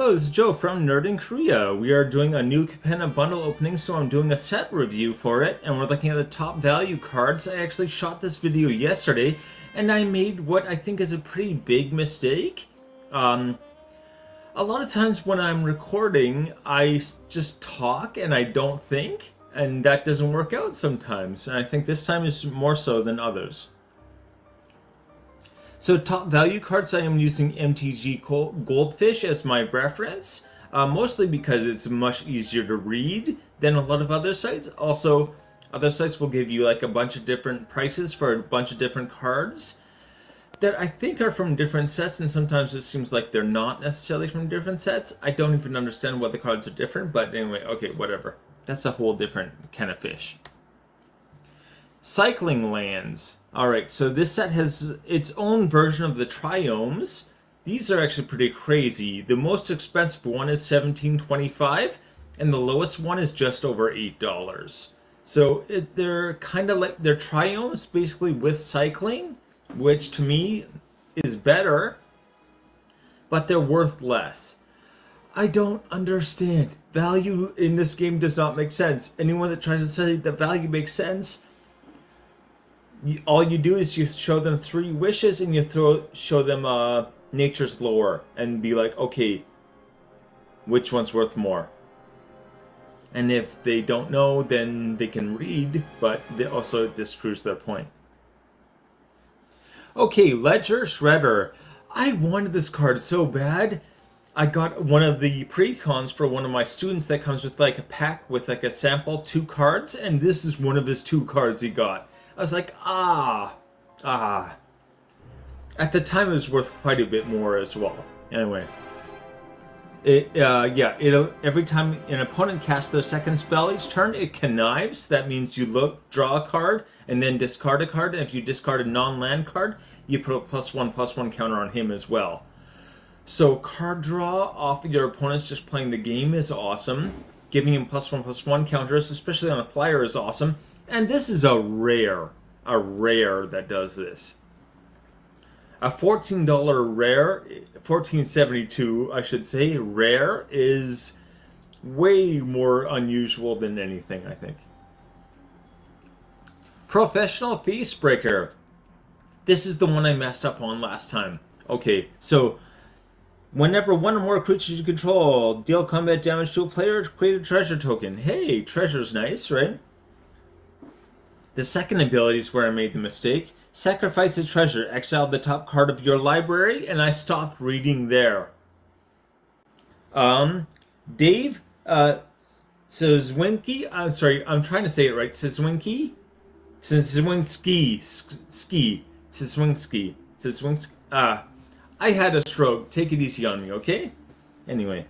Hello, this is Joe from Nerd in Korea. We are doing a new Capenna bundle opening, so I'm doing a set review for it, and we're looking at the top value cards. I actually shot this video yesterday, and I made what I think is a pretty big mistake. A lot of times when I'm recording, I just talk and I don't think, and that doesn't work out sometimes, and I think this time is more so than others. So top value cards, I am using MTG Goldfish as my reference, mostly because it's much easier to read than a lot of other sites. Also, other sites will give you like a bunch of different prices for a bunch of different cards that I think are from different sets, and sometimes it seems like they're not necessarily from different sets. I don't even understand why the cards are different, but anyway, okay, whatever. That's a whole different kind of fish. Cycling lands. Alright, so this set has its own version of the triomes. These are actually pretty crazy. The most expensive one is $17.25, and the lowest one is just over $8. So they're kind of like, they're triomes basically with cycling, which to me is better, but they're worth less. I don't understand. Value in this game does not make sense. Anyone that tries to say that value makes sense, all you do is you show them 3 wishes and you show them nature's lore and be like, okay, which one's worth more? And if they don't know, then they can read, but they also disproves their point. Okay, Ledger Shredder. I wanted this card so bad. I got one of the pre-cons for one of my students that comes with like a pack with like a sample 2 cards, and this is one of his 2 cards he got. I was like, At the time, it was worth quite a bit more as well. Anyway, every time an opponent casts their second spell each turn, it connives. That means you draw a card, and then discard a card. And if you discard a non-land card, you put a +1/+1 counter on him as well. So card draw off of your opponents just playing the game is awesome. Giving him +1/+1 counters, especially on a flyer, is awesome. And this is a rare that does this. A $14 rare, $14.72 I should say, rare is way more unusual than anything, I think. Professional Facebreaker. This is the one I messed up on last time. Okay, so whenever one or more creatures you control deal combat damage to a player, create a treasure token. Hey, treasure's nice, right? The second ability is where I made the mistake. Sacrifice a treasure, exile the top card of your library, and I stopped reading there. Dave Szewinski, I'm sorry, I'm trying to say it right. Szewinski? Szewinski. I had a stroke. Take it easy on me, okay? Anyway.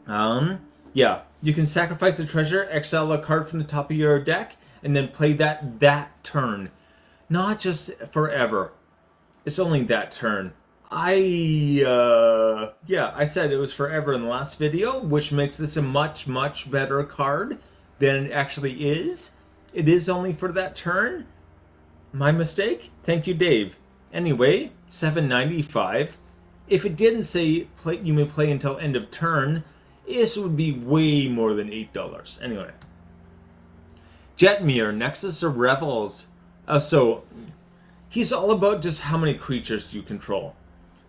Yeah. You can sacrifice a treasure, exile a card from the top of your deck, and then play that turn. Not just forever. It's only that turn. I said it was forever in the last video, which makes this a much, much better card than it actually is. It is only for that turn. My mistake? Thank you, Dave. Anyway, $7.95. If it didn't say you may play until end of turn, this would be way more than $8. Anyway. Jetmir, Nexus of Revels. So, he's all about just how many creatures you control.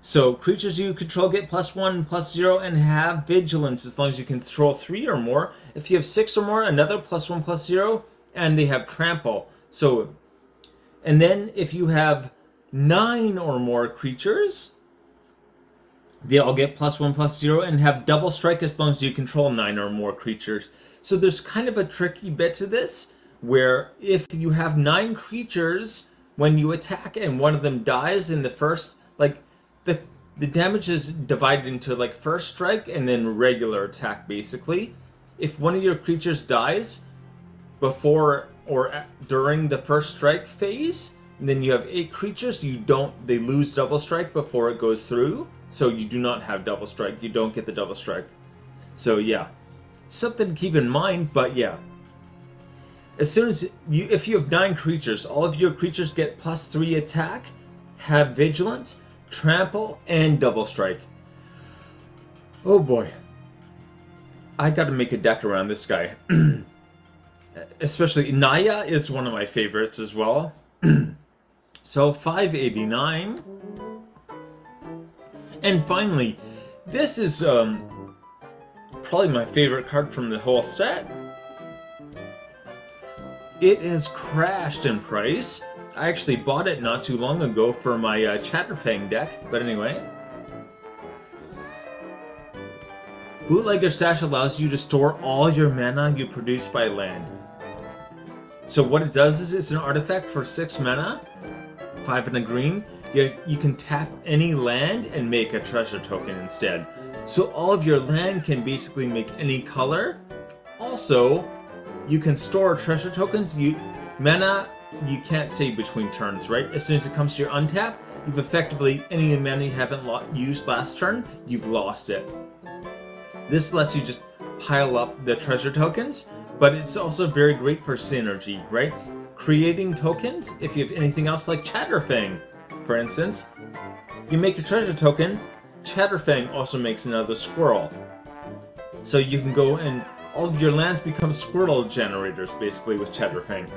So, creatures you control get +1/+0 and have Vigilance as long as you control 3 or more. If you have 6 or more, another +1/+0, and they have Trample. So, and then if you have 9 or more creatures, they all get +1/+0 and have Double Strike as long as you control 9 or more creatures. So there's kind of a tricky bit to this, where if you have 9 creatures when you attack and one of them dies in the first, like, the damage is divided into like first strike and then regular attack basically. If one of your creatures dies before or during the first strike phase, then you have 8 creatures, they lose double strike before it goes through, so you do not have double strike, you don't get the double strike. So yeah, something to keep in mind, but yeah. As soon as if you have 9 creatures, all of your creatures get +3 attack, have Vigilance, Trample, and Double Strike. Oh boy. I gotta make a deck around this guy. Especially Naya is one of my favorites as well. So 589. And finally, this is probably my favorite card from the whole set. It has crashed in price. I actually bought it not too long ago for my Chatterfang deck, but anyway. Bootlegger Stash allows you to store all your mana you produce by land. So what it does is it's an artifact for 6 mana, 5 and a green. You can tap any land and make a treasure token instead. So all of your land can basically make any color. Also, you can store treasure tokens. Mana you can't save between turns, right? As soon as it comes to your untap, you've effectively, any mana you haven't used last turn, you've lost it. This lets you just pile up the treasure tokens, but it's also very great for synergy, right? Creating tokens, if you have anything else like Chatterfang, for instance, you make a treasure token, Chatterfang also makes another squirrel. So you can go and all of your lands become squirrel generators, basically, with Chatterfang.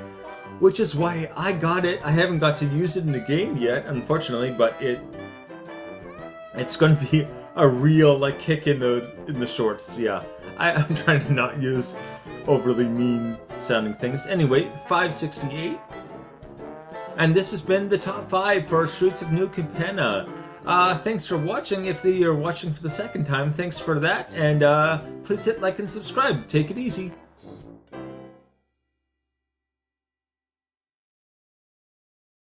Which is why I got it. I haven't got to use it in the game yet, unfortunately, but it's going to be a real kick in the shorts. Yeah, I'm trying to not use overly mean sounding things. Anyway, 568. And this has been the top 5 for Streets of New Capenna. Thanks for watching. If you're watching for the second time, thanks for that. And please hit like and subscribe. Take it easy.